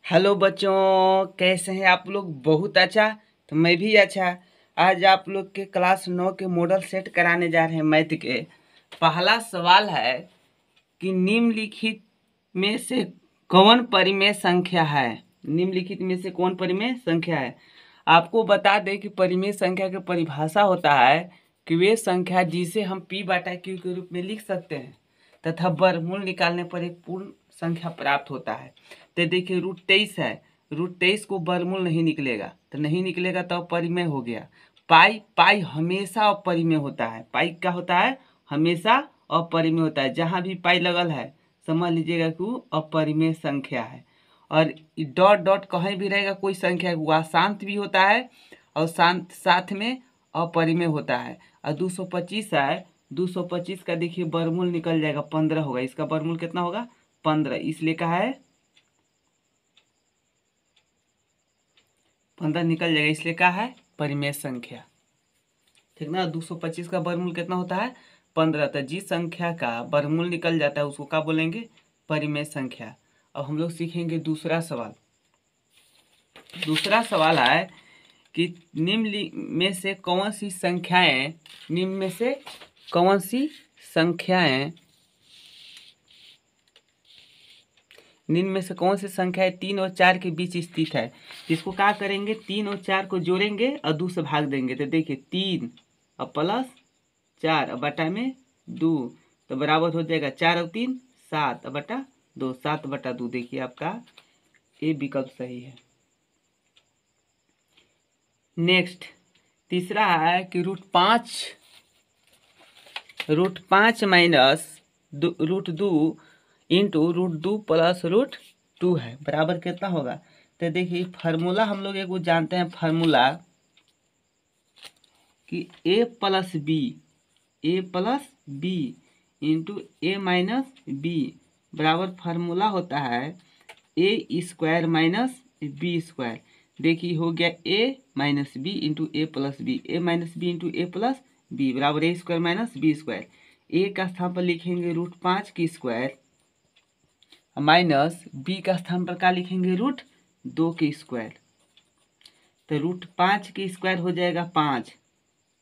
Hello बच्चों, कैसे हैं आप लोग? बहुत अच्छा। तो मैं भी अच्छा। आज आप लोग के क्लास 9 के मॉडल सेट कराने जा रहे हैं मैथ के। पहला सवाल है कि निम्नलिखित में से कौन परिमेय संख्या है। निम्नलिखित में से कौन परिमेय संख्या है। आपको बता दें कि परिमेय संख्या की परिभाषा होता है कि वे संख्या जिसे हम p/q के रूप में लिख सकते हैं तथा वर्गमूल निकालने पर एक पूर्ण संख्या प्राप्त होता है। तो देखिए √23 है, √23 को वर्गमूल नहीं निकलेगा, तो नहीं निकलेगा तो अपरिमेय हो गया। पाई पाई हमेशा अपरिमेय होता है। पाई क्या होता है? हमेशा अपरिमेय होता है। जहाँ भी पाई लगल है समझ लीजिएगा कि वो अपरिमेय संख्या है। और डॉट डॉट कहीं भी रहेगा कोई संख्या वह शांत भी होता है और शांत साथ में अपरिमेय होता है। और 225 है, 225 का देखिए वर्गमूल निकल जाएगा 15 होगा। इसका वर्गमूल कितना होगा? 15। इसलिए कहा है 15 निकल जाएगा, इसलिए कहा है परिमेय संख्या। ठीक ना। 225 का वर्गमूल कितना होता है? 15। तो जिस संख्या का वर्गमूल निकल जाता है उसको क्या बोलेंगे? परिमेय संख्या। अब हम लोग सीखेंगे दूसरा सवाल। दूसरा सवाल है कि निम्न में से कौन सी संख्याएं निम्न में से कौन सी संख्याएं निम्न में से कौन सी संख्याएं 3 और 4 के बीच स्थित है। इसको क्या करेंगे? 3 और 4 को जोड़ेंगे और 2 से भाग देंगे। तो देखिए 3 और प्लस 4 और बटा में 2 तो बराबर हो जाएगा 4 और 3 7 और बटा 2, 7/2। देखिए आपका ए विकल्प सही है। नेक्स्ट तीसरा है कि √5 माइनस √2 इंटू √2 प्लस √2 है बराबर कितना होगा। तो देखिए फार्मूला हम लोग एक जानते हैं, फार्मूला कि a plus b into a minus b बराबर फार्मूला होता है a² माइनस b²। देखिए हो गया a minus B into a plus b, a minus B into a plus b बराबर a² माइनस b²। ए का स्थान पर लिखेंगे √5 की स्क्वायर माइनस बी का स्थान पर क्या लिखेंगे? √2 की स्क्वायर। तो √5 की स्क्वायर हो जाएगा 5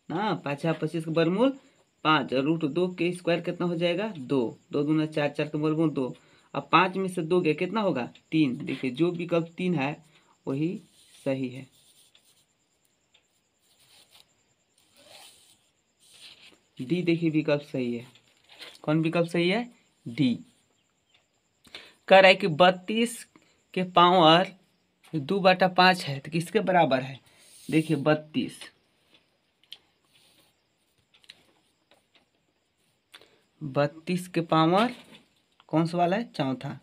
ना, 5 25 का वर्गमूल 5 और √2 के स्क्वायर कितना हो जाएगा? 2, 2 दूना 4, 4 का वर्गमूल 2। अब 5 में से 2 गया कितना होगा? 3। देखिए जो विकल्प 3 है वही सही है। डी देखिए विकल्प सही है। कौन विकल्प सही है? डी। कह रहा है कि 32 के पावर 2/5 है तो किसके बराबर है? देखिए 32 के पावर कौन सा वाला है? चौथा।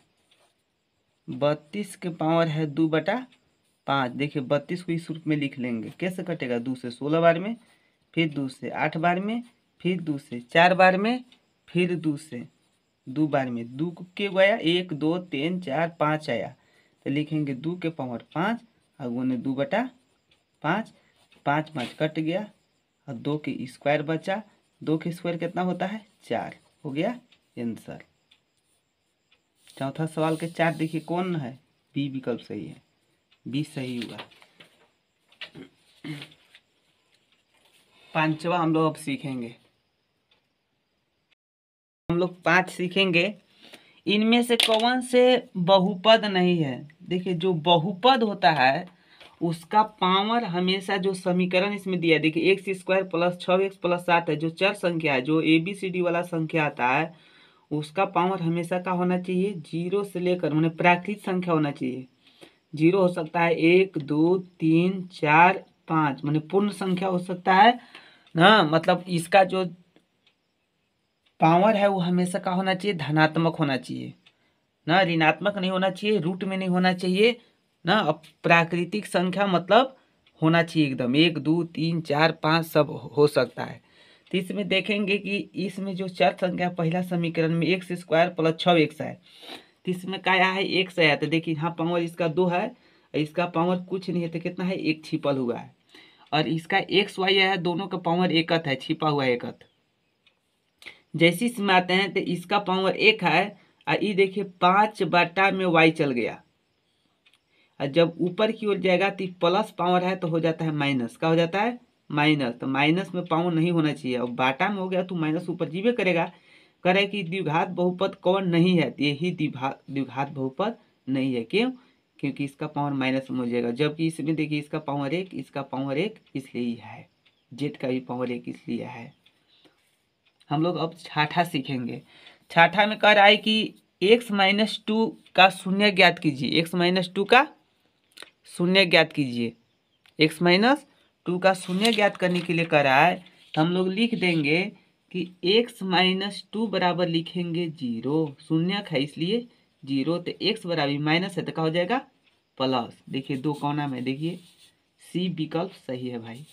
32 के पावर है 2/5। देखिए 32 को इस रूप में लिख लेंगे। कैसे कटेगा? 2 से 16 बार में, फिर 2 से 8 बार में, फिर 2 से 4 बार में, फिर 2 से 2 बार में। 2 के गया 1 2 3 4 5 आया तो लिखेंगे 2 के पावर 5 और गुने 2/5। 5 5 कट गया और 2 के स्क्वायर बचा। 2 के स्क्वायर कितना होता है? 4 हो गया आंसर। चौथा सवाल के 4 देखिए कौन है? बी विकल्प सही है। बी सही हुआ। पांचवा हम लोग अब सीखेंगे। हम लोग 5 सीखेंगे। इनमें से कौन से बहुपद नहीं है। देखिए जो बहुपद होता है उसका पावर हमेशा, जो समीकरण इसमें दिया है देखिए x² प्लस 6x प्लस 7 है, जो चर संख्या है, जो ABCD वाला संख्या आता है उसका पावर हमेशा का होना चाहिए 0 से लेकर, माने प्राकृत संख्या होना चाहिए। 0 हो सकता है 1 2 3 4 5, माने पूर्ण संख्या हो सकता है ना। मतलब इसका जो पावर है वो हमेशा का होना चाहिए धनात्मक होना चाहिए ना, ऋणात्मक नहीं होना चाहिए, रूट में नहीं होना चाहिए ना। अब प्राकृतिक संख्या मतलब होना चाहिए एकदम 1 2 3 4 5 सब हो सकता है। तो इसमें देखेंगे कि इसमें जो चर संख्या पहला समीकरण में x² प्लस 6x है, तो इसमें क्या आया है? x आया। तो देखिए यहाँ पावर इसका 2 है, इसका पावर कुछ नहीं है तो कितना है? 1 छिपल हुआ है। और इसका xy है, दोनों का पावर एकत है, छिपा हुआ एकत। जैसे इसमें आते हैं तो इसका पावर 1 है और ये देखिए 5 बटा में y चल गया। और जब ऊपर की ओर जाएगा तो प्लस पावर है तो हो जाता है माइनस। क्या हो जाता है? माइनस। तो माइनस में पावर नहीं होना चाहिए। और बाटा में हो गया तो माइनस ऊपर जीवे करेगा। कह रहा है कि द्विघात बहुपद कौन नहीं है? यही द्विघात बहुपद नहीं है। क्यों? क्योंकि इसका पावर माइनस में हो जाएगा। जबकि इसमें देखिए इसका पावर 1, इसका पावर 1, इसलिए ही है। जेड का भी पावर 1 इसलिए है। हम लोग अब छाठा सीखेंगे। छाठा में कह रहा है कि x-2 का शून्य ज्ञात कीजिए। x-2 का शून्य ज्ञात कीजिए। x-2 का शून्य ज्ञात करने के लिए कह रहा है तो हम लोग लिख देंगे कि x-2 बराबर लिखेंगे 0। शून्य है इसलिए 0। तो x बराबर माइनस है तो क्या हो जाएगा? प्लस। देखिए दो कोना में, देखिए सी विकल्प सही है भाई।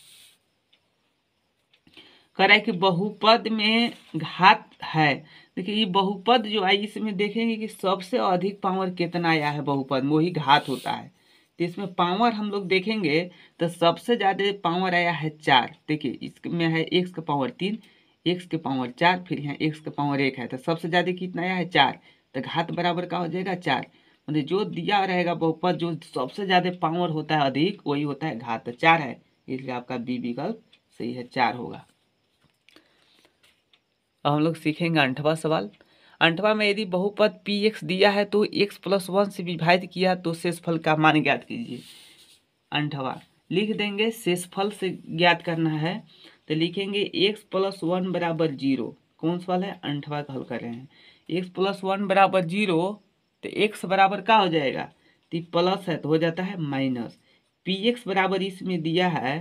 कह रहा है कि बहुपद में घात है। देखिए ये बहुपद जो है इसमें देखेंगे कि सबसे अधिक पावर कितना आया है बहुपद में, वही घात होता है। तो इसमें पावर हम लोग देखेंगे तो सबसे ज्यादा पावर आया है 4। देखिए इसमें है x का पावर 3, x के पावर 4, फिर यहाँ x का पावर 1 है। तो सबसे ज्यादा कितना आया है? 4। तो घात बराबर का हो जाएगा 4। मतलब जो दिया रहेगा बहुपद जो सबसे ज्यादा पावर होता है अधिक, वही होता है घात। तो 4 है, इसलिए आपका बी विकल्प सही है, 4 होगा। अब हम लोग सीखेंगे 8वां सवाल। 8वां में यदि बहुपद px दिया है तो x+1 से विभाजित किया तो शेषफल का मान ज्ञात कीजिए। 8वां लिख देंगे, शेषफल से ज्ञात करना है तो लिखेंगे x+1 बराबर 0। कौन सवाल है? 8वां का हल कर रहे हैं। x+1 बराबर 0 तो x बराबर क्या हो जाएगा? तो प्लस है तो हो जाता है माइनस। px बराबर इसमें दिया है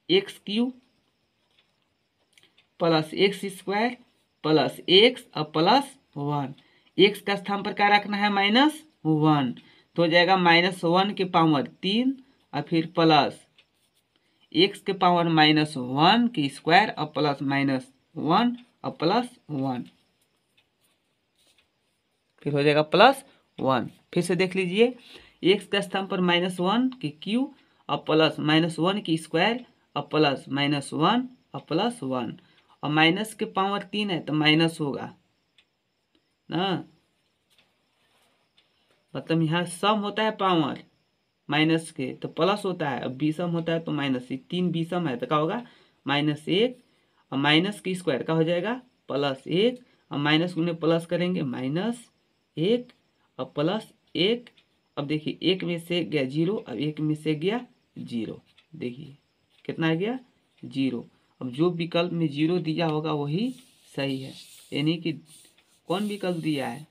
x³ plus x² plus x और प्लस 1। x का स्थान पर क्या रखना है? -1। तो हो जाएगा -1 के पावर 3 और फिर प्लस x के पावर -1 की स्क्वायर और प्लस -1 और प्लस 1, फिर हो जाएगा +1। फिर से देख लीजिए, x का स्थान पर -1 की क्यू और प्लस -1 की स्क्वायर और प्लस -1 और प्लस 1, और माइनस के पावर 3 है तो माइनस होगा ना। मतलब यहाँ सम होता है पावर माइनस के तो प्लस होता है, अब विषम होता है तो माइनस। 3 विषम है तो क्या होगा? -1 और माइनस की स्क्वायर का हो जाएगा +1 और माइनस गुने प्लस करेंगे -1 और +1। अब देखिए 1 में से गया 0 और 1 में से गया 0। देखिए कितना आ गया? 0। अब जो विकल्प में 0 दिया होगा वही सही है। यानी कि कौन विकल्प दिया है?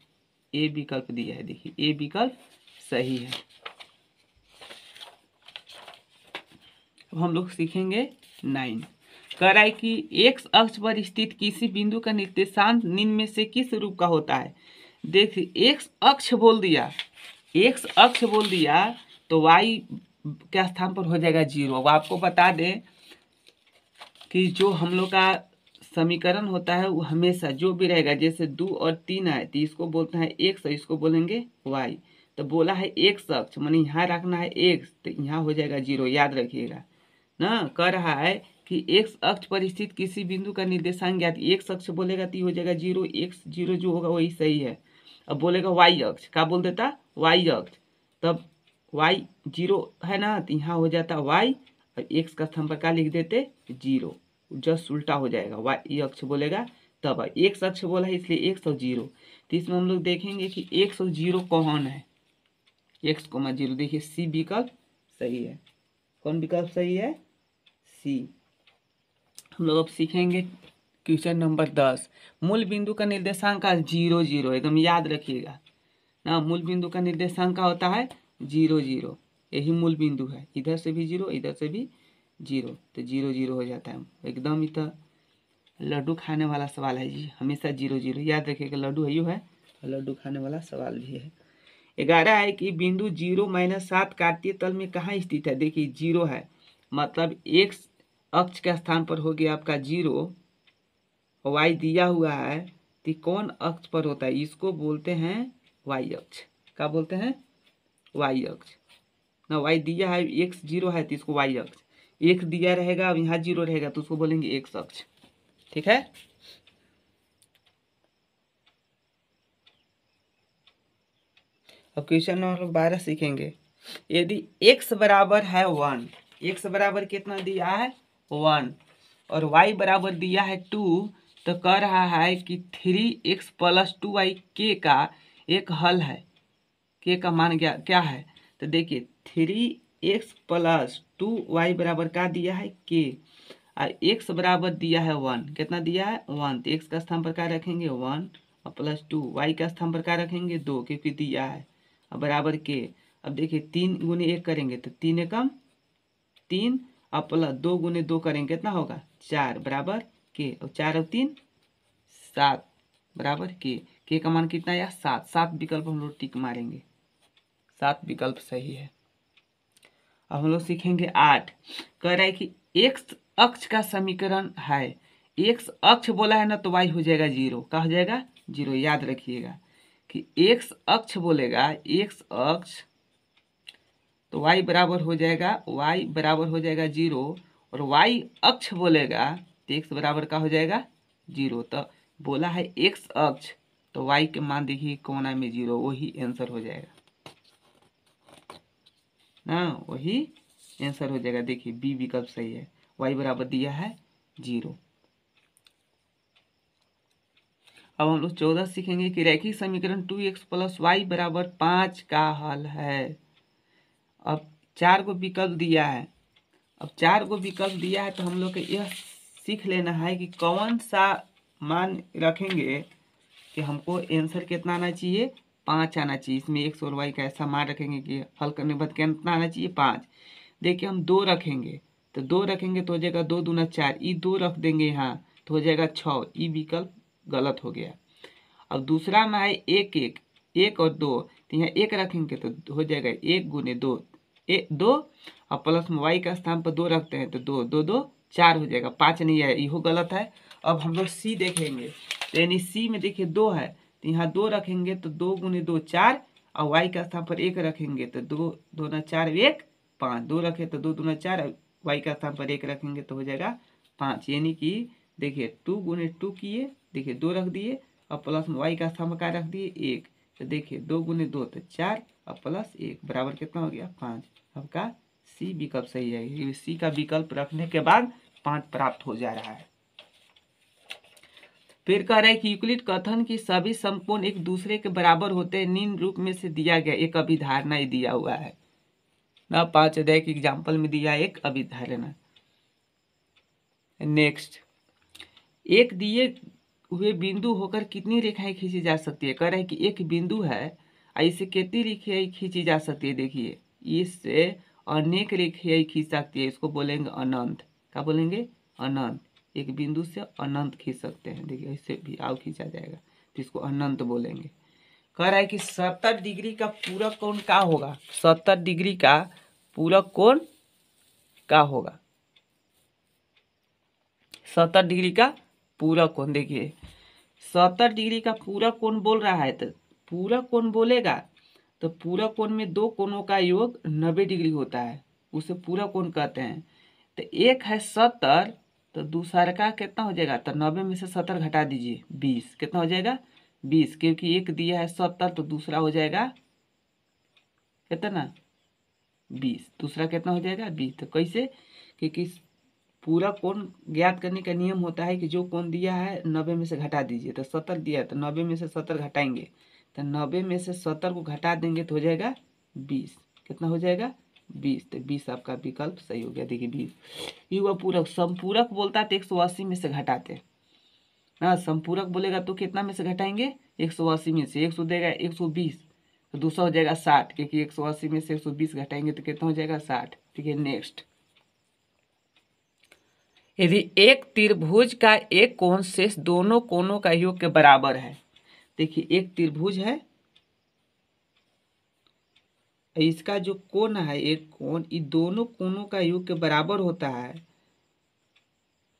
ए विकल्प दिया है। देखिए ए विकल्प सही है। अब हम लोग सीखेंगे 9। कह रहा है कि x अक्ष पर स्थित किसी बिंदु का निर्देशांक निम्न में से किस रूप का होता है? देखिए x अक्ष बोल दिया, x अक्ष बोल दिया तो y के स्थान पर हो जाएगा 0। अब आपको बता दें कि जो हम लोग का समीकरण होता है वो हमेशा जो भी रहेगा, जैसे 2 और 3 है तो इसको बोलते हैं x और इसको बोलेंगे y। तो बोला है x अक्ष माने यहाँ रखना है x, तो यहाँ हो जाएगा 0, याद रखिएगा ना। कह रहा है कि x अक्ष पर स्थित किसी बिंदु का निर्देशांक ज्ञात। x अक्ष बोलेगा तो हो जाएगा 0, x 0 जो होगा वही सही है। अब बोलेगा y अक्ष, क्या बोल देता? y अक्ष, तब y 0 है ना तो यहाँ हो जाता y और x का स्थान पर क्या लिख देते? 0। जस्ट उल्टा हो जाएगा, y अक्ष बोलेगा तब x अक्ष बोला है इसलिए x और 0। तो इसमें हम लोग देखेंगे कि x और 0 कौन है? x, 0। देखिए सी विकल्प सही है। कौन विकल्प सही है? सी। हम लोग अब सीखेंगे क्वेश्चन नंबर 10। मूल बिंदु का निर्देशांक का 0 0, एकदम याद रखिएगा ना। मूल बिंदु का निर्देशांक का होता है 0 0, यही मूल बिंदु है। इधर से भी 0, इधर से भी 0, तो 0 0 हो जाता है एकदम। ही तो लड्डू खाने वाला सवाल है जी, हमेशा 0 0 याद रखिएगा। लड्डू है यू है, लड्डू खाने वाला सवाल भी है। 11 है कि बिंदु 0-7 काटतीय तल में कहाँ स्थित है? देखिए 0 है मतलब x अक्ष के स्थान पर हो गया आपका 0, y दिया हुआ है तो कौन अक्ष पर होता है? इसको बोलते हैं y अक्ष। क्या बोलते हैं? y अक्ष ना। y दिया है, x 0 है तो इसको y अक्ष, x दिया रहेगा अब यहाँ 0 रहेगा तो उसको बोलेंगे x अक्ष। ठीक है। अब क्वेश्चन नंबर 12 सीखेंगे। यदि x बराबर है 1, x बराबर कितना दिया है 1 और y बराबर दिया है 2, तो कह रहा है कि 3x प्लस 2y के का एक हल है। के का मान क्या है? तो देखिए 3x प्लस 2y बराबर का दिया है के, और x बराबर दिया है 1। कितना दिया है 1, तो x का स्थान पर क्या रखेंगे 1 और प्लस 2, y का स्थान पर क्या रखेंगे 2, क्योंकि दिया है, और बराबर के। अब देखिए 3 गुने 1 करेंगे तो 3 एकम 3 और प्लस 2 गुने 2 करेंगे कितना होगा 4 बराबर के, और 4 और 3 7 बराबर के का मान कितना आया 7। 7 विकल्प हम लोग टिक मारेंगे, 7 विकल्प सही है। अब हम लोग सीखेंगे 8। कह रहा है कि x अक्ष का समीकरण है, x अक्ष बोला है ना तो y हो जाएगा 0। क्या हो जाएगा 0, याद रखिएगा कि x अक्ष बोलेगा, x अक्ष तो y बराबर हो जाएगा 0, और y अक्ष बोलेगा तो x बराबर का हो जाएगा 0। तो बोला है x अक्ष तो y के मान देखिए कोना में 0, वही आंसर हो जाएगा ना, वही आंसर हो जाएगा। देखिए बी विकल्प सही है, y बराबर दिया है 0। अब हम लोग 14 सीखेंगे कि रैखिक समीकरण 2x प्लस वाई बराबर 5 का हल है। अब 4 को विकल्प दिया है, अब 4 को विकल्प दिया है तो हम लोग को यह सीख लेना है कि कौन सा मान रखेंगे कि हमको आंसर कितना आना चाहिए 5 आना चाहिए। इसमें x और y का ऐसा मान रखेंगे कि हल करने के बाद कितना आना चाहिए 5। देखिए हम 2 रखेंगे तो 2 रखेंगे तो हो जाएगा 2 दूना 4, ई 2 रख देंगे यहाँ तो हो जाएगा 6, ई विकल्प गलत हो गया। अब दूसरा में है 1 1 1 और 2, तो यहाँ 1 रखेंगे तो हो जाएगा 1 गुने 2 2 और प्लस में y का स्थान पर 2 रखते हैं तो 2 2 2 4 हो जाएगा, 5 नहीं है, यहो गलत है। अब हम लोग सी देखेंगे तो यानी सी में देखिए 2 है तो यहाँ 2 रखेंगे तो 2 गुने 2 4, और y का स्थान पर 1 रखेंगे तो 2 दूना 4 1 5, 2 रखे तो 2 दूना 4, y का स्थान पर 1 रखेंगे तो हो जाएगा 5। यानी कि देखिए 2 गुने 2 किए, देखिए 2 रख दिए और प्लस में y का स्थान पर क्या रख दिए 1, तो देखिए 2 गुने 2 तो 4 और प्लस 1 बराबर कितना हो गया 5। आपका सी विकल्प सही है, सी का विकल्प रखने के बाद 5 प्राप्त हो जा रहा है। फिर कह रहा है कि यूक्लिड कथन की सभी समकोण एक दूसरे के बराबर होते हैं, निम्न रूप में से दिया गया एक अभिधारणा ही दिया हुआ है ना, 5 अध्याय के एग्जाम्पल में दिया एक अभिधारणा। नेक्स्ट, एक दिए हुए बिंदु होकर कितनी रेखाएं खींची जा सकती है। कह रहा है कि एक बिंदु है, इसे कितनी रेखाएं खींची जा सकती है। देखिए इससे अनेक रेखाएं खींच सकती है, इसको बोलेंगे अनंत। क्या बोलेंगे अनंत, एक बिंदु से अनंत खींच सकते हैं। देखिए इससे भी आव खींचा जाएगा तो इसको अनंत बोलेंगे। कह रहा है कि 70 डिग्री का पूरक कोण क्या होगा, 70 डिग्री का पूरक कोण क्या होगा, 70 डिग्री का पूरक कोण। देखिए 70 डिग्री का पूरक कोण बोल रहा है तो पूरक कोण बोलेगा तो पूरक कोण में दो कोणों का योग 90 डिग्री होता है, उसे पूरक कोण कहते हैं। तो एक है 70 तो दूसरा का कितना हो जाएगा, तो 90 में से 70 घटा दीजिए 20, कितना हो जाएगा 20, क्योंकि एक दिया है 70 तो दूसरा हो जाएगा कितना 20, दूसरा कितना हो जाएगा 20। तो कैसे, क्योंकि पूरा कोण ज्ञात करने का नियम होता है कि जो कोण दिया है 90 में से घटा दीजिए। तो 70 दिया है तो 90 में से 70 घटाएंगे तो 90 में से 70 को घटा देंगे तो हो जाएगा 20, कितना हो जाएगा 20। तो 20 आपका विकल्प सही हो गया। देखिए 20। ये हुआ पूरक। संपूरक बोलता है तो 180 में से घटाते ना, संपूरक बोलेगा तो कितना में से घटाएंगे 180 में से, 100 देगा 120 तो दूसरा हो जाएगा 60, क्योंकि 180 में से 120 घटाएंगे तो कितना हो जाएगा 60। ठीक है नेक्स्ट, यदि एक त्रिभुज का एक कोण शेष दोनों कोणों का योग के बराबर है। देखिए एक त्रिभुज है, इसका जो कोण है एक कोण, ये दोनों कोणों का योग के बराबर होता है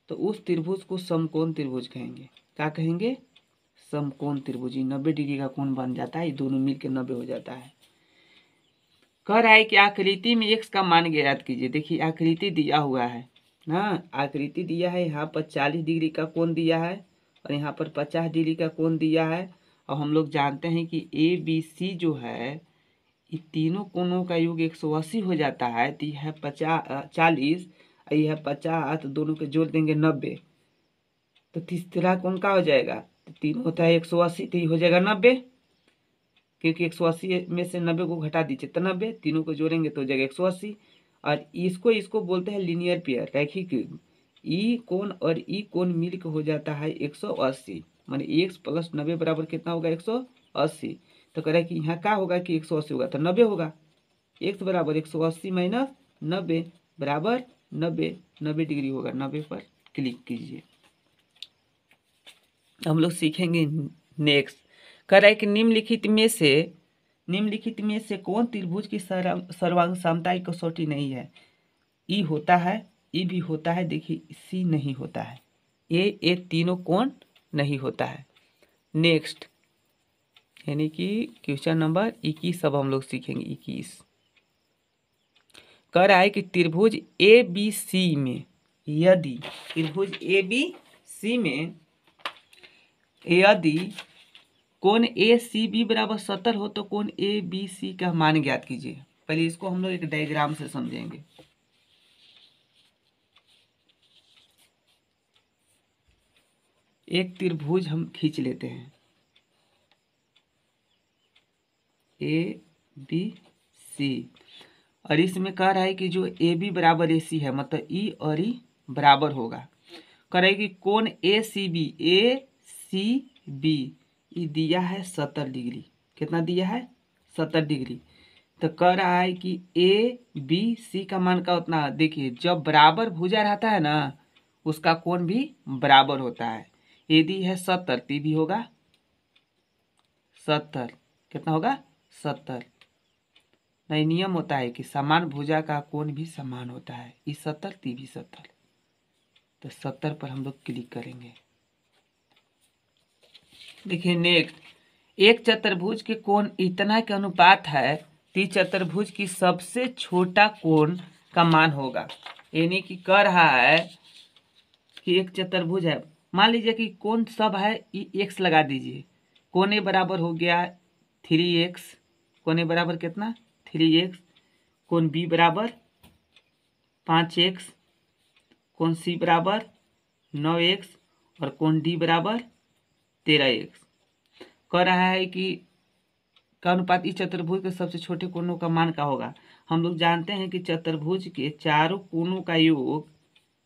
तो उस त्रिभुज को समकोण त्रिभुज कहेंगे। क्या कहेंगे, समकोण त्रिभुज। 90 डिग्री का कोण बन जाता है, ये दोनों मिलकर 90 हो जाता है। कह रहा है कि आकृति में x का मान ज्ञात कीजिए। देखिए आकृति दिया हुआ है ना, आकृति दिया है, यहाँ पर 40 डिग्री का कोण दिया है और यहाँ पर 50 डिग्री का कोण दिया है। और हम लोग जानते हैं कि ABC जो है ये तीनों कोणों का योग 180 हो जाता है, तो यह 40 और यह 50, तो दोनों के जोड़ देंगे 90, तो तीसरा कोण का हो जाएगा, तो तीन होता है 180, तो ये हो जाएगा 90, क्योंकि 180 में से 90 को घटा दीजिए तो 90, तीनों को जोड़ेंगे तो हो जाएगा 180। और इसको बोलते हैं लीनियर पेयर, रैखिक युग्म। ई कोण और ई कोण मिल के हो जाता है 180, माने x प्लस 90 बराबर कितना होगा 180। तो कह रहा है कि यहाँ क्या होगा कि 180 होगा तो 90 होगा, x बराबर 180 माइनस 90 बराबर 90 डिग्री होगा। 90 पर क्लिक कीजिए। हम लोग सीखेंगे नेक्स्ट। कह रहा है कि निम्नलिखित में से कौन त्रिभुज की सर्वांग समता की कसौटी नहीं है। ई होता है, ई भी होता है, देखिए सी नहीं होता है, ए तीनों कोण नहीं होता है। नेक्स्ट यानी कि क्वेश्चन नंबर 21 सब हम लोग सीखेंगे। 21 कह रहा है कि त्रिभुज ए बी सी में यदि यदि कोण ए सी बी बराबर 70 हो तो कोण ए बी सी का मान ज्ञात कीजिए। पहले इसको हम लोग एक डायग्राम से समझेंगे। एक त्रिभुज हम खींच लेते हैं ए बी सी, और इसमें कह रहा है कि जो ए बी बराबर ए सी है, मतलब ई और ई बराबर होगा। कह रहा है कि कोण ए सी बी ये दिया है 70 डिग्री। कितना दिया है 70 डिग्री। तो कह रहा है कि ए बी सी का मान का उतना, देखिए जब बराबर भुजा रहता है ना उसका कोण भी बराबर होता है। यदि है 70 तो भी होगा 70, कितना होगा 70। नहीं, नियम होता है कि समान भुजा का कोण भी समान होता है। ये 70 ती भी 70, तो 70 पर हम लोग क्लिक करेंगे। देखिए नेक्स्ट, एक चतुर्भुज के कोण इतना के अनुपात है तो चतुर्भुज की सबसे छोटा कोण का मान होगा। यानी कि कह रहा है कि एक चतुर्भुज है, मान लीजिए कि कोण सब है, x लगा दीजिए। कोण ए बराबर हो गया 3x, कोण ए बराबर कितना 3x, कोण बी बराबर 5x, कोण सी बराबर 9x और कोण डी बराबर 13x। कह रहा है कि का अनुपात इस चतुर्भुज के सबसे छोटे कोणों का मान का होगा। हम लोग जानते हैं कि चतुर्भुज के चारों कोणों का योग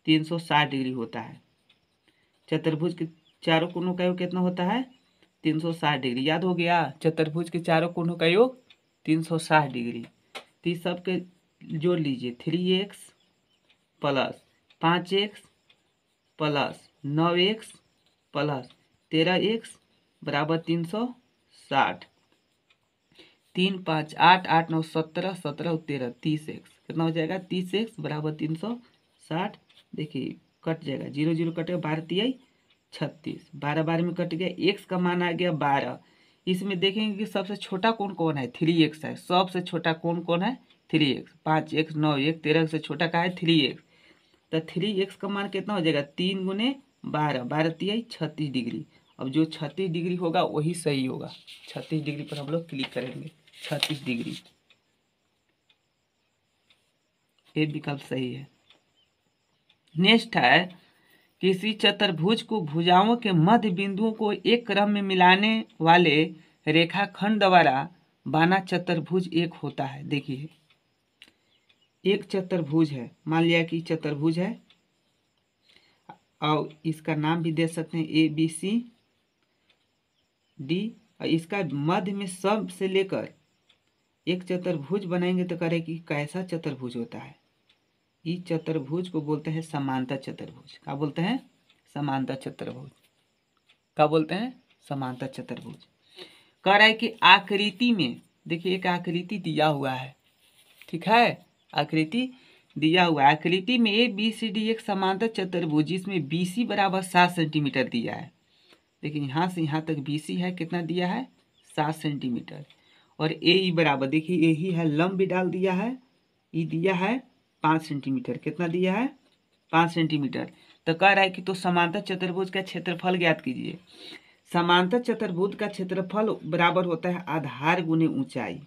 360 डिग्री होता है। चतुर्भुज के चारों कोणों का योग कितना होता है 360 डिग्री। याद हो गया, चतुर्भुज के चारों कोणों का योग 360 डिग्री। तो इस सब के जोड़ लीजिए, 3x plus 5x plus 9x plus 13x बराबर 360। 3 5 8 8 9 17 17 13 30x, कितना हो जाएगा 30x बराबर 360। देखिए कट जाएगा, 0 0 कटेगा, 12 तिहाई 36, 12 12 में कट गया, x का मान आ गया 12। इसमें देखेंगे कि सबसे छोटा कोण कौन है 3x है। सबसे छोटा कोण कौन है 3x। 5x 9x 13 से छोटा का है 3x, तो 3x का मान कितना हो जाएगा 3 गुने 12, 12 तिहाई 36 डिग्री। अब जो 36 डिग्री होगा वही सही होगा। 36 डिग्री पर हम लोग क्लिक करेंगे। 36 डिग्री ये विकल्प सही है। नेक्स्ट है, किसी चतुर्भुज को भुजाओं के मध्य बिंदुओं को एक क्रम में मिलाने वाले रेखाखंड द्वारा बना चतुर्भुज एक होता है। देखिए एक चतुर्भुज है, मान लिया कि चतुर्भुज है और इसका नाम भी दे सकते हैं ए बी सी डी, और इसका मध्य में सब से लेकर एक चतुर्भुज बनाएंगे तो करें कि कैसा चतुर्भुज होता है। इस चतुर्भुज को बोलते हैं समांतर चतुर्भुज। क्या बोलते हैं समांतर चतुर्भुज। क्या बोलते हैं समांतर चतुर्भुज। कह रहा है कि आकृति में, देखिए एक आकृति दिया हुआ है, ठीक है, आकृति दिया हुआ है। आकृति में ए बी सी डी एक समांतर चतुर्भुज जिसमें बी सी बराबर 7 सेंटीमीटर दिया है। लेकिन यहाँ से यहाँ तक बी सी है, कितना दिया है 7 सेंटीमीटर। और ए ई बराबर, देखिए ए ही है, लंब भी डाल दिया है, ई दिया है 5 सेंटीमीटर। कितना दिया है 5 सेंटीमीटर। तो कह रहा है कि तो समांतर चतुर्भुज का क्षेत्रफल ज्ञात कीजिए। समांतर चतुर्भुज का क्षेत्रफल बराबर होता है आधार गुने ऊंचाई।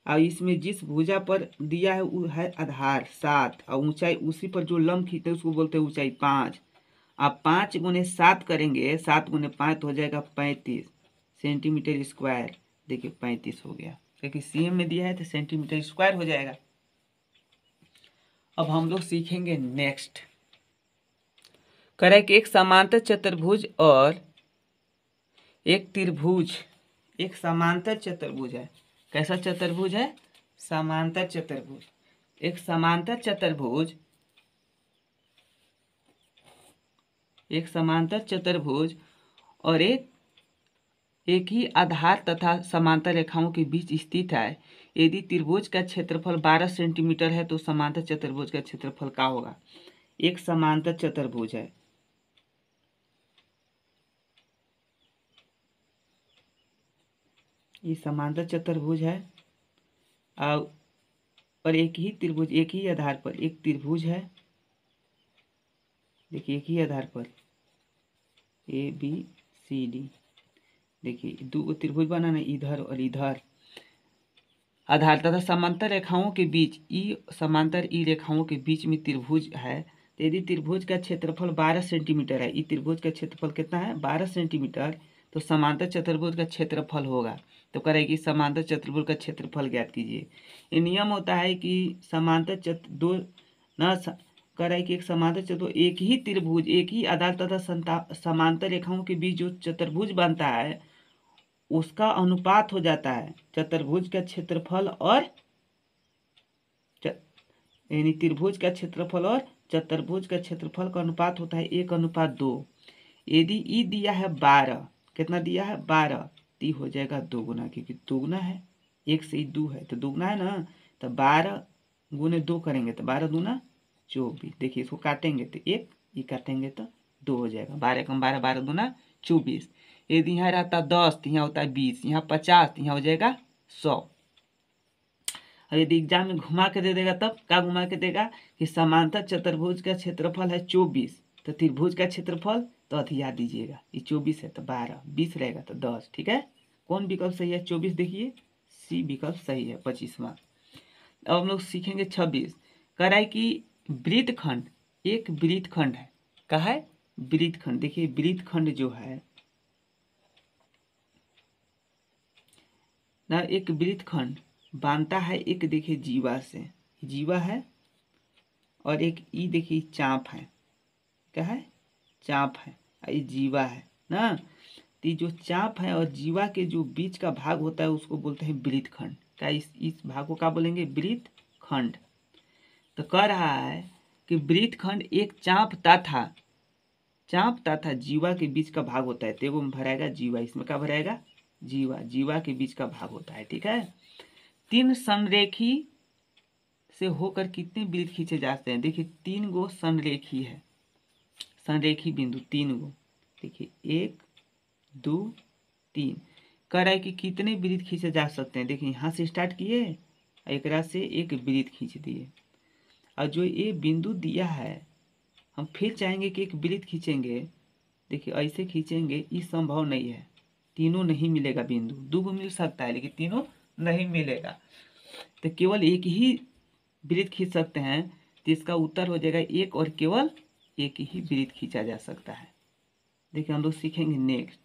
और इसमें जिस भुजा पर दिया है वो है आधार 7 और ऊंचाई उसी पर जो लंब खींचते हैं उसको बोलते हैं ऊंचाई 5। आप 5 गुने 7 करेंगे, 7 गुने 5 तो हो जाएगा 35 सेंटीमीटर स्क्वायर। देखिए 35 हो गया, क्योंकि सीएम में दिया है तो सेंटीमीटर स्क्वायर हो जाएगा। अब हम लोग सीखेंगे नेक्स्ट। कह रहा है कि एक समांतर चतुर्भुज और एक त्रिभुज, एक समांतर चतुर्भुज है। कैसा चतुर्भुज है? समांतर चतुर्भुज। एक समांतर चतुर्भुज, एक समांतर चतुर्भुज और एक ही आधार तथा समांतर रेखाओं के बीच स्थित है। यदि त्रिभुज का क्षेत्रफल 12 सेंटीमीटर है तो समांतर चतुर्भुज का क्षेत्रफल क्या होगा? एक समांतर चतुर्भुज है, ये समांतर चतुर्भुज है और एक ही त्रिभुज, एक ही आधार पर एक त्रिभुज है। देखिए एक ही आधार पर ABCD, देखिए दो त्रिभुज बनाना, इधर और इधर। आधार तथा समांतर रेखाओं के बीच समांतर रेखाओं के बीच में त्रिभुज है। तो यदि त्रिभुज का क्षेत्रफल 12 सेंटीमीटर है, इस त्रिभुज का क्षेत्रफल कितना है? 12 सेंटीमीटर। तो समांतर चतुर्भुज का क्षेत्रफल होगा, तो करेगी समांतर चतुर्भुज का क्षेत्रफल ज्ञात कीजिए। ये नियम होता है कि समांतर दो न करे कि एक समांतर चतुर्भुज, एक ही त्रिभुज, एक ही आधार तथा समांतर रेखाओं के बीच जो चतुर्भुज बनता है उसका अनुपात हो जाता है चतुर्भुज का क्षेत्रफल और यानी त्रिभुज का क्षेत्रफल और चतुर्भुज का क्षेत्रफल का अनुपात होता है 1:2। यदि ई दिया है 12, कितना दिया है? 12, ती हो जाएगा 2 गुना, क्योंकि 2 गुना है, 1 से 2 है तो 2 गुना है ना। तो 12 गुने 2 करेंगे तो 12 दूना 24। देखिए इसको काटेंगे तो 1, ये काटेंगे तो 2 हो जाएगा। 12 कम 12, 12 दूना 24। यदि यहाँ रहता 10 तो यहाँ होता है 20, यहाँ 50 तो यहाँ हो जाएगा 100। और यदि एग्जाम में घुमा के दे देगा तब क्या घुमा के देगा कि समांतर चतुर्भुज का क्षेत्रफल है 24, तो त्रिभुज का क्षेत्रफल तो अति याद दीजिएगा, ये 24 है तो 12, 20 रहेगा तो 10। ठीक है, कौन विकल्प सही है? 24 देखिए, सी विकल्प सही है 25वां। अब हम लोग सीखेंगे 26। कह रहा है कि वृत्तखंड, एक वृत्तखंड है। कहा है? वृत्तखंड। देखिए वृत्तखंड जो है ना, एक वृत्तखंड बांधता है एक, देखिए जीवा से, जीवा है और एक ई देखिए चाप है। क्या है? चाप है, ये जीवा है ना। तो जो चाप है और जीवा के जो बीच का भाग होता है उसको बोलते हैं वृत्तखंड। क्या इस भाग को क्या बोलेंगे? वृत्तखंड। तो कह रहा है कि वृत्तखंड एक चाप तथा जीवा के बीच का भाग होता है। तो एगो में भराएगा जीवा, इसमें क्या भराएगा? जीवा, जीवा के बीच का भाग होता है। ठीक है, 3 संरेखी से होकर कितने वृत्त खींचे जाते हैं? देखिए 3 गो संरेखी है, संरेखी बिंदु 3 गो। देखिए 1 2 3। कह रहा है कि कितने वृत्त खींचे जा सकते हैं? देखिए यहाँ से स्टार्ट किए, एक से एक वृत्त खींच दिए, और जो ये बिंदु दिया है हम फिर चाहेंगे कि एक वृत्त खींचेंगे। देखिए ऐसे खींचेंगे, ये संभव नहीं है, तीनों नहीं मिलेगा बिंदु। 2 मिल सकता है लेकिन तीनों नहीं मिलेगा, तो केवल एक ही वृत्त खींच सकते हैं। तो इसका उत्तर हो जाएगा 1 और केवल एक ही वृत्त खींचा जा सकता है। देखिए हम लोग सीखेंगे नेक्स्ट।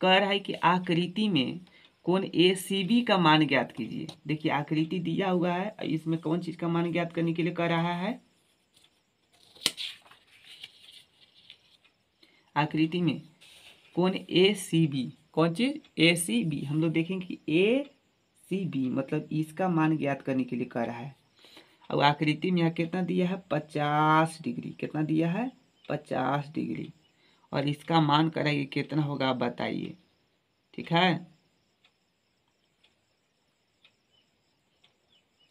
कह रहा है कि आकृति में कोण ACB का मान ज्ञात कीजिए। देखिए आकृति दिया हुआ है, इसमें कौन चीज का मान ज्ञात करने के लिए कह रहा है? आकृति में कोण ACB, कौन चीज? ACB। हम लोग देखेंगे कि ACB मतलब इसका मान ज्ञात करने के लिए कह रहा है। और आकृति में यहाँ कितना दिया है? 50 डिग्री। कितना दिया है? 50 डिग्री। और इसका मान करेंगे कितना होगा आप बताइए। ठीक है,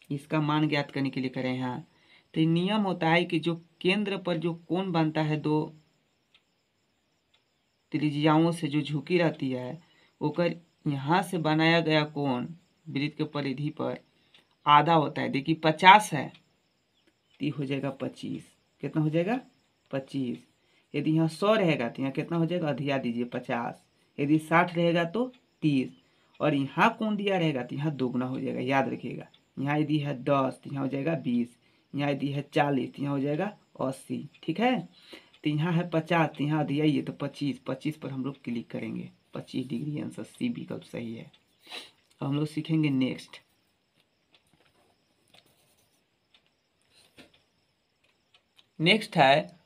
इसका मान ज्ञात करने के लिए करें यहाँ। तो नियम होता है कि जो केंद्र पर जो कोण बनता है, 2 त्रिज्याओं से जो झुकी रहती है, ओकर यहाँ से बनाया गया कोण वृत्त के परिधि पर आधा होता है। देखिए 50 है, तो हो जाएगा 25। कितना हो जाएगा? 25। यदि यहाँ 100 रहेगा तो यहाँ कितना हो जाएगा? अधिया दीजिए 50। यदि 60 रहेगा तो 30। और यहाँ कौन दिया रहेगा तो यहाँ दोगुना हो जाएगा, याद रखिएगा। यहाँ यदि है 10 तो यहाँ हो जाएगा 20, यहाँ यदि है 40 तो यहाँ हो जाएगा 80, ठीक है। तो यहाँ है 50 तो यहाँ दिया ये तो 25 पर हम लोग क्लिक करेंगे, 25 डिग्री आंसर सी विकल्प सही है। अब हम लोग सीखेंगे नेक्स्ट। नेक्स्ट है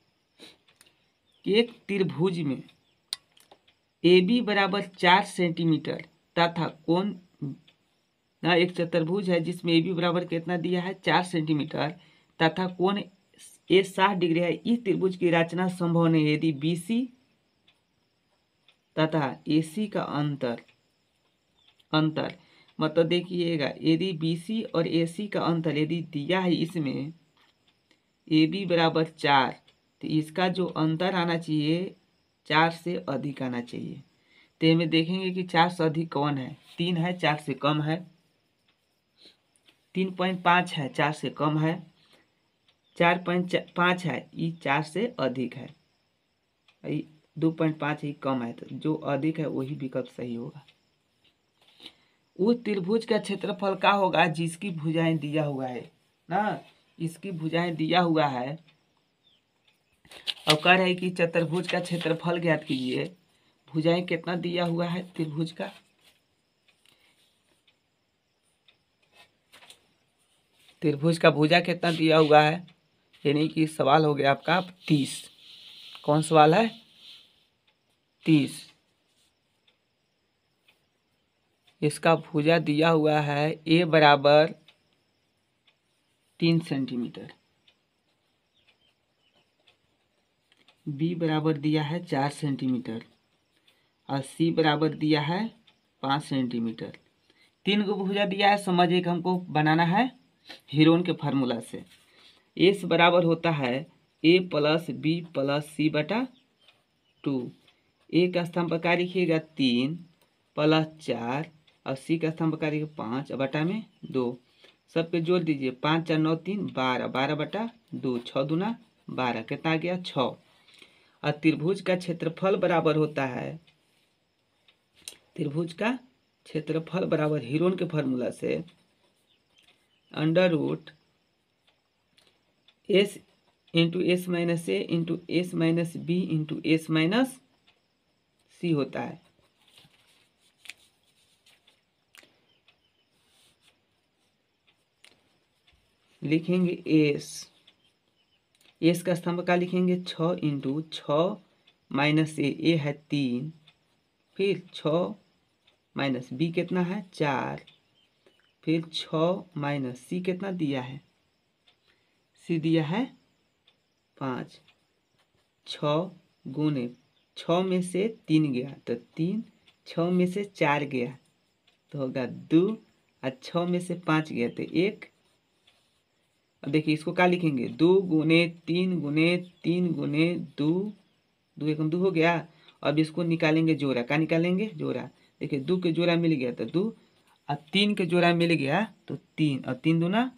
कि एक त्रिभुज में ए बी बराबर 4 सेंटीमीटर तथा कोण, एक चतुर्भुज है जिसमें ए बी बराबर कितना दिया है 4 सेंटीमीटर तथा कोण ए 60 डिग्री है। इस त्रिभुज की रचना संभव नहीं यदि बी सी तथा ए सी का अंतर मतलब देखिएगा, यदि बी सी और ए सी का अंतर यदि दिया है इसमें ए बी बराबर 4 तो इसका जो अंतर आना चाहिए 4 से अधिक आना चाहिए। तो हमें देखेंगे कि 4 से अधिक कौन है, 3 है, 4 से कम है, 3.5 है, 4 से कम है, 4.5 है, ये 4 से अधिक है, 2.5 ही कम है, तो जो अधिक है वही विकल्प सही होगा। उस त्रिभुज का क्षेत्रफल क्या होगा जिसकी भुजाएं दिया हुआ है ना, इसकी भुजाएं दिया हुआ है। अब कह रहे हैं कि चतुर्भुज का क्षेत्रफल ज्ञात कीजिए। भुजाएं कितना दिया हुआ है त्रिभुज का, त्रिभुज का भुजा कितना दिया हुआ है, यानी कि सवाल हो गया आपका 30। कौन सवाल है 30। इसका भुजा दिया हुआ है ए बराबर 3 सेंटीमीटर, बी बराबर दिया है 4 सेंटीमीटर और सी बराबर दिया है 5 सेंटीमीटर। 3 को भुजा दिया है, समझिए कि हमको बनाना है हीरोन के फार्मूला से। एस बराबर होता है ए प्लस बी प्लस सी बटा 2। ए का स्तंभ पर क्या लिखिएगा 3 प्लस 4 और सी का स्तंभ पर लिखिएगा 5 बटा में 2। सबके जोड़ दीजिए, 5 4 9 3 12, 12 बटा 2, 6 दूना 12, कितना आ गया 6। और त्रिभुज का क्षेत्रफल बराबर होता है, त्रिभुज का क्षेत्रफल बराबर हीरोन के फार्मूला से under root S into S minus A into S minus B into S minus C होता है। लिखेंगे एस का स्तंभ का लिखेंगे 6 इंटू 6 माइनस ए है 3, फिर 6 माइनस बी कितना है 4, फिर 6 माइनस सी कितना दिया है, सी दिया है 5। 6 गुने 6 में से 3 गया तो 3, 6 में से 4 गया तो होगा 2 और 6 में से 5 गया तो 1। अब देखिए इसको क्या लिखेंगे 2 गुने 3 गुने 3 गुने 2, 2 एकम 2 हो गया। अब इसको निकालेंगे जोड़ा, क्या निकालेंगे जोड़ा। देखिए 2 के जोड़ा मिल गया तो 2 और 3 के जोड़ा मिल गया तो 3 और 3 दूना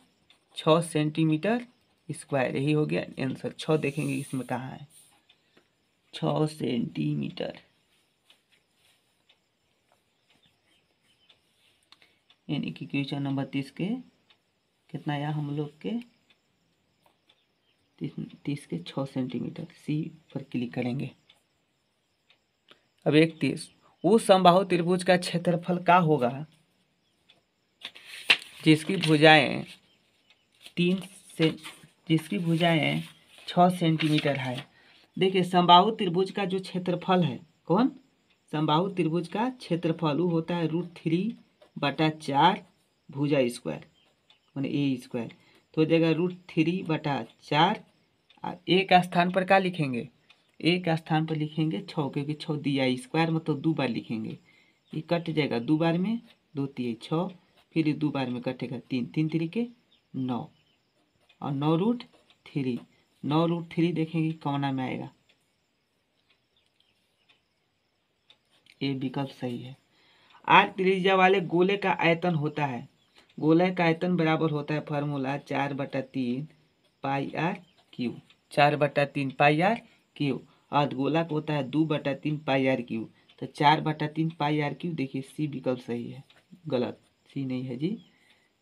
6 सेंटीमीटर स्क्वायर, यही हो गया आंसर। 6 देखेंगे इसमें कहाँ है, 6 सेंटीमीटर, यानी कि क्वेश्चन नंबर 30 के कितना आया हम लोग के 30 के 6 सेंटीमीटर, सी पर क्लिक करेंगे। अब 31, उस समबाहु त्रिभुज का क्षेत्रफल क्या होगा जिसकी भुजाएं 6 सेंटीमीटर है। देखिए समबाहु त्रिभुज का जो क्षेत्रफल है, कौन समबाहु त्रिभुज का क्षेत्रफल वो होता है √3/4 भुजा स्क्वायर माने ए स्क्वायर, तो हो जाएगा √3/4। ए का स्थान पर क्या लिखेंगे, ए का स्थान पर लिखेंगे 6, क्योंकि 6 दिया स्क्वायर मतलब 2 बार लिखेंगे, ये कट जाएगा 2 बार में, 2 3 6, फिर 2 बार में कटेगा 3 3 3 के 9 और 9√3, 9√3 देखेंगे कौना में आएगा, ये विकल्प सही है। आर त्रिज्या वाले गोले का आयतन होता है, गोले का आयतन बराबर होता है formula 4/3 pi are cube, 4/3 pi are cube. अर्धगोला का होता है 2/3 पाई आर क्यू। तो 4/3 पाई आर क्यू। देखिए सी विकल्प सही है, गलत, सी नहीं है जी,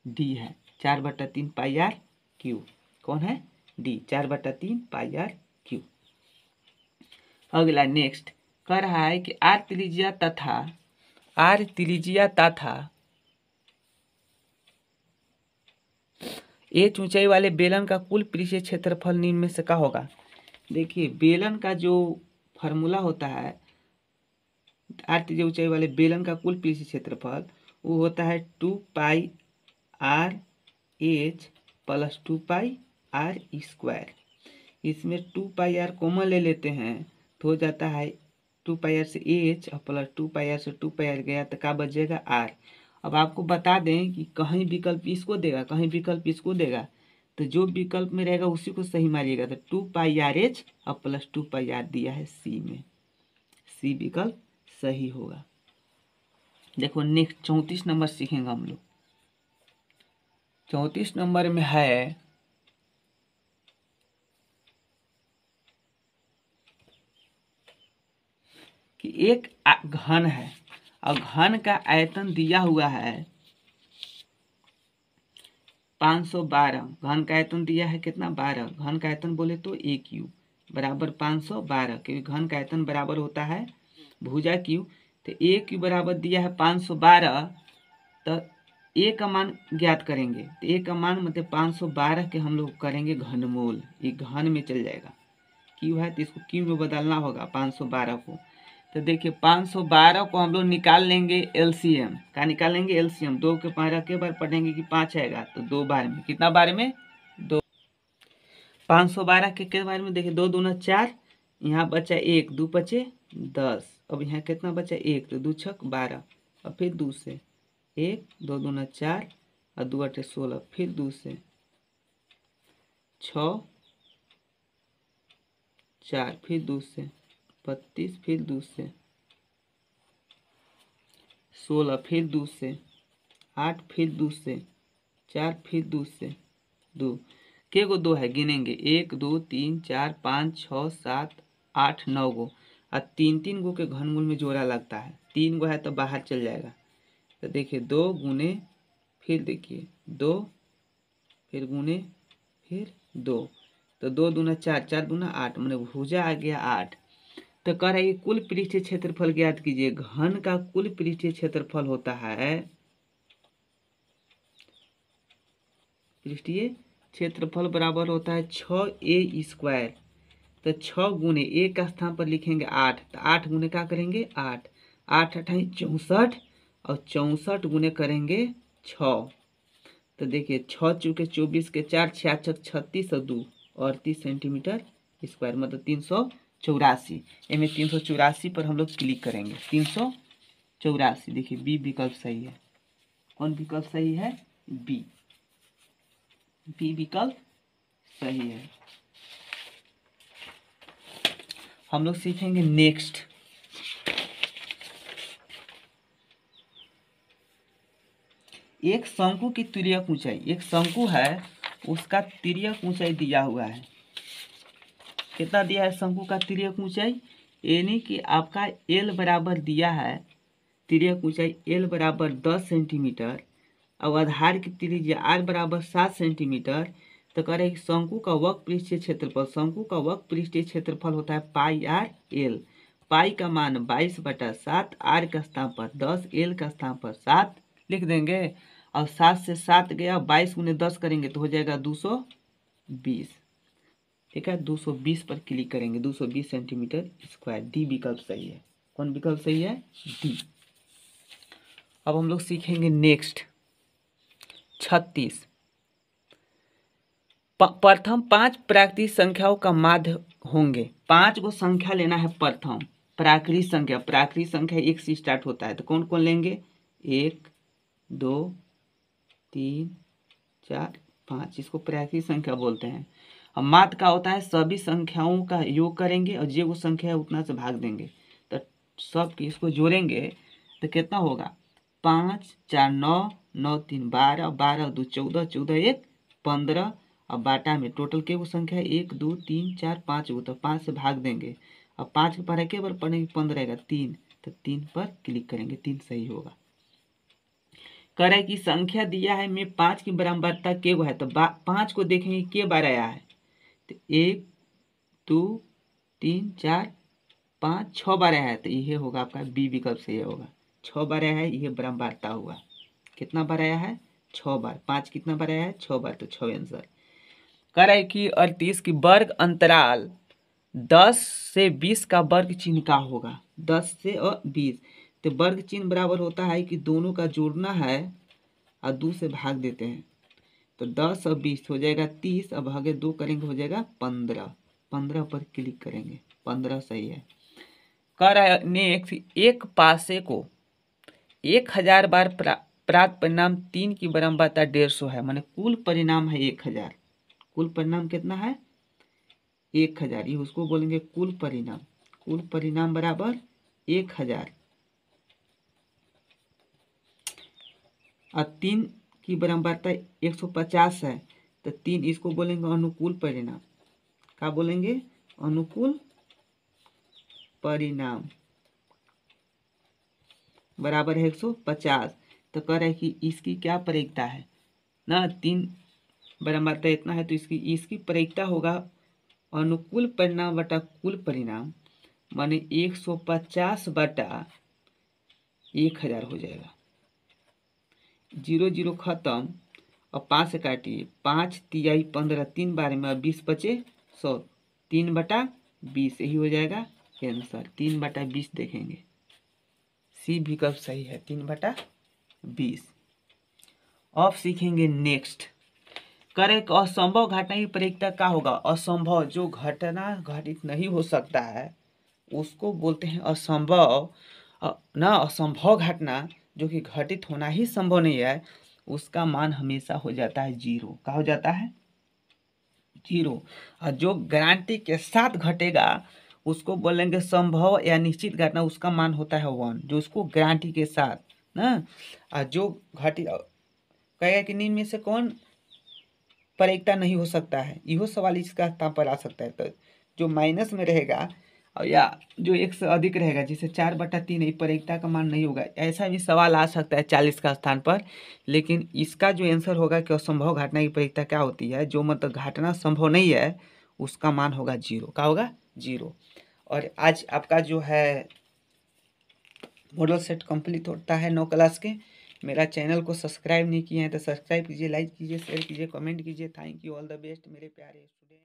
डी है। 4/3 पाई आर क्यू कौन है? D, 4/3 pi are q. अगला नेक्स्ट कह रहा है कि आर त्रिज्या तथा एच ऊंचाई वाले बेलन का कुल पृष्ठीय क्षेत्रफल निम्न में से क्या होगा? देखिए बेलन का जो फॉर्मूला होता है, आर त्रिज्या ऊंचाई वाले बेलन का कुल पृष्ठीय क्षेत्रफल वो होता है 2 pi R H plus 2 pi R square. इसमें 2 पाई आर कॉमन ले लेते हैं तो हो जाता है 2 पाई आर से एच और प्लस 2 पाई आर से 2 पाई आर गया तो क्या बचेगा? आर। अब आपको बता दें कि कहीं विकल्प इसको देगा, कहीं विकल्प इसको देगा, तो जो विकल्प में रहेगा उसी को सही मारिएगा। तो 2 पाई आर एच और प्लस 2 पाई आर दिया है सी में, सी विकल्प सही होगा। देखो नेक्स्ट 34 नंबर सीखेंगे हम लोग। 34 नंबर में है कि एक घन है और घन का आयतन दिया हुआ है 512। घन का आयतन दिया है कितना? 12। घन का आयतन बोले तो ए क्यू बराबर 512, क्योंकि घन का आयतन बराबर होता है भुजा क्यू। तो ए क्यू बराबर दिया है 512, तो ए का मान ज्ञात करेंगे। तो ए का मान मतलब 512 के हम लोग करेंगे घनमूल, ये घन में चल जाएगा। क्यू है तो इसको क्यू में बदलना होगा 512 को। तो देखिए 512 को हम लोग निकाल लेंगे एलसीएम। क्या निकाल लेंगे? एलसीएम। 2 के 5 के बार पढ़ेंगे कि 5 आएगा, तो 2 बार में कितना बार में? 2। 512 के बार में देखिए 2 दूना 4, यहाँ बचा 1, 2 बचे 10। अब यहाँ कितना बचा? 1, तो 2 छक 12 और फिर 2 से 1, 2 दूना 4 और 2 8 16, फिर 2 से 6 4, फिर 2 से 32, फिर 2 से 16, फिर 2 से 8, फिर 2 से 4, फिर 2 से 2। के गो 2 है गिनेंगे? 1 2 3 4 5 6 7 8 9 गो, और 3 गो के घनमूल में जोड़ा लगता है। 3 गो है तो बाहर चल जाएगा। तो देखिए 2 गुने, फिर देखिए 2, फिर गुने, फिर 2, तो 2 दूना 4, 4 दूना 8, मैंने भुजा आ गया 8। तो कह रहा है कुल पृष्ठीय क्षेत्रफल ज्ञात कीजिए। घन का कुल पृष्ठीय क्षेत्रफल होता है, पृष्ठीय क्षेत्रफल बराबर होता है 6a²। तो 6 गुने ए का स्थान पर लिखेंगे 8, तो 8 गुने क्या करेंगे? 8, 8 अठाई 64 और 64 गुने करेंगे 6। तो देखिए 6 चूके 24 के 4 66 36 और 2 38 सेंटीमीटर स्क्वायर, मतलब 384। इनमें 384 पर हम लोग क्लिक करेंगे। 384 देखिए बी विकल्प सही है। कौन विकल्प सही है? बी, बी विकल्प सही है। हम लोग सीखेंगे नेक्स्ट एक शंकु की तिर्यक ऊंचाई। एक शंकु है उसका तिर्यक ऊंचाई दिया हुआ है। कितना दिया है शंकु का तिर्यक ऊंचाई? यानी कि आपका एल बराबर दिया है, तिर्यक ऊंचाई एल बराबर 10 सेंटीमीटर और आधार की त्रिज्या आर बराबर 7 सेंटीमीटर। तो कह रहे हैं शंकु का वक्र पृष्ठीय क्षेत्रफल, शंकु का वक्र पृष्ठीय क्षेत्रफल होता है पाई आर एल। पाई का मान 22/7, आर का स्थान पर 10, एल का स्थान पर 7 लिख देंगे। और 7 से 7 गया, 22 गुने 10 करेंगे तो हो जाएगा 220। ठीक है, 220 पर क्लिक करेंगे, 220 सेंटीमीटर स्क्वायर। डी विकल्प सही है। कौन विकल्प सही है? डी। अब हम लोग सीखेंगे नेक्स्ट 36। प्रथम 5 प्राकृतिक संख्याओं का माध्य होंगे। 5 गो संख्या लेना है प्रथम प्राकृतिक संख्या। प्राकृतिक संख्या 1 से स्टार्ट होता है, तो कौन कौन लेंगे? 1 2 3 4 5, इसको प्राकृतिक संख्या बोलते हैं। और माध्य का होता है सभी संख्याओं का योग करेंगे और जो संख्या है उतना से भाग देंगे। तो सब की इसको जोड़ेंगे तो कितना होगा? 5 4 9 9 3 12 12 2 14 14 1 15 और बाटा में टोटल के वो संख्या है 1 2 3 4 5 गो, तो 5 से भाग देंगे। अब 5 के पढ़े के बार पढ़ेंगे 15 रहेगा 3 तो 3 पर क्लिक करेंगे, 3 सही होगा। कह रहा है कि संख्या दिया है में 5 की बराबरता के गो है, तो 5 को देखेंगे के बार आया है, तो 1 2 3 4 5 6 बार आया है, तो यह होगा आपका बी विकल्प से, यह होगा 6 बार आया है, यह बराबरता हुआ। कितना बार आया है? 6 बार। 5 कितना बार आया है? 6 बार, तो 6 आंसर। कह रहा है कि 38 की वर्ग अंतराल 10 से 20 का वर्ग चिन्ह का होगा। 10 से और 20, तो वर्ग चिन्ह बराबर होता है कि दोनों का जोड़ना है और 2 से भाग देते हैं, तो 10 और 20 हो जाएगा 30, अब भागे 2 करेंगे हो जाएगा 15। 15 पर क्लिक करेंगे, 15 सही है। कह रहा है नेक्स्ट, एक पासे को 1000 बार प्राप्त परिणाम 3 की बराबरता 150 है, माने कुल परिणाम है 1000। कुल परिणाम कितना है? 1000, ये उसको बोलेंगे कुल परिणाम। कुल परिणाम बराबर 1000 और 3 की बराबरता 150 है, तो 3 इसको बोलेंगे अनुकूल परिणाम। क्या बोलेंगे? अनुकूल परिणाम बराबर है 150। तो कह रहा है कि इसकी क्या प्रयोगिता है ना, 3 बराबरता इतना है, तो इसकी इसकी प्रयोगिता होगा अनुकूल परिणाम बटा कुल परिणाम, माने 150 बटा 1000 हो जाएगा। 0 0 खत्म और 5 से काटिए, 5 तिहाई 15, 3 बार में 20 बचे 100, 3 बटा 20 यही हो जाएगा आंसर। 3 बटा 20 देखेंगे, सी विकल्प सही है, 3 बटा 20। अब सीखेंगे नेक्स्ट। करे असंभव घटना की प्रयोगिता क्या होगा? असंभव जो घटना घटित नहीं हो सकता है उसको बोलते हैं असंभव। ना असंभव घटना जो कि घटित होना ही संभव नहीं है, उसका मान हमेशा हो जाता है 0। क्या हो जाता है? 0। और जो गारंटी के साथ घटेगा उसको बोलेंगे संभव या निश्चित घटना, उसका मान होता है 1, जो उसको गारंटी के साथ ना। और जो घटित कहेगा कि निम्न में से कौन प्रयोगिता नहीं हो सकता है, इहो सवाल इसका स्थान पर आ सकता है। तो जो माइनस में रहेगा और या जो 1 से अधिक रहेगा, जैसे 4 बटा 3 है, प्रयोगिता का मान नहीं होगा, ऐसा भी सवाल आ सकता है 40 का स्थान पर। लेकिन इसका जो आंसर होगा कि असंभव घटना की प्रयोगिता क्या होती है, जो मतलब घटना संभव नहीं है उसका मान होगा 0। क्या होगा? 0। और आज आपका जो है मॉडल सेट कंप्लीट होता है 9 क्लास के। मेरा चैनल को सब्सक्राइब नहीं किए हैं तो सब्सक्राइब कीजिए, लाइक कीजिए, शेयर कीजिए, कमेंट कीजिए। Thank you, all the best मेरे प्यारे स्टूडेंट।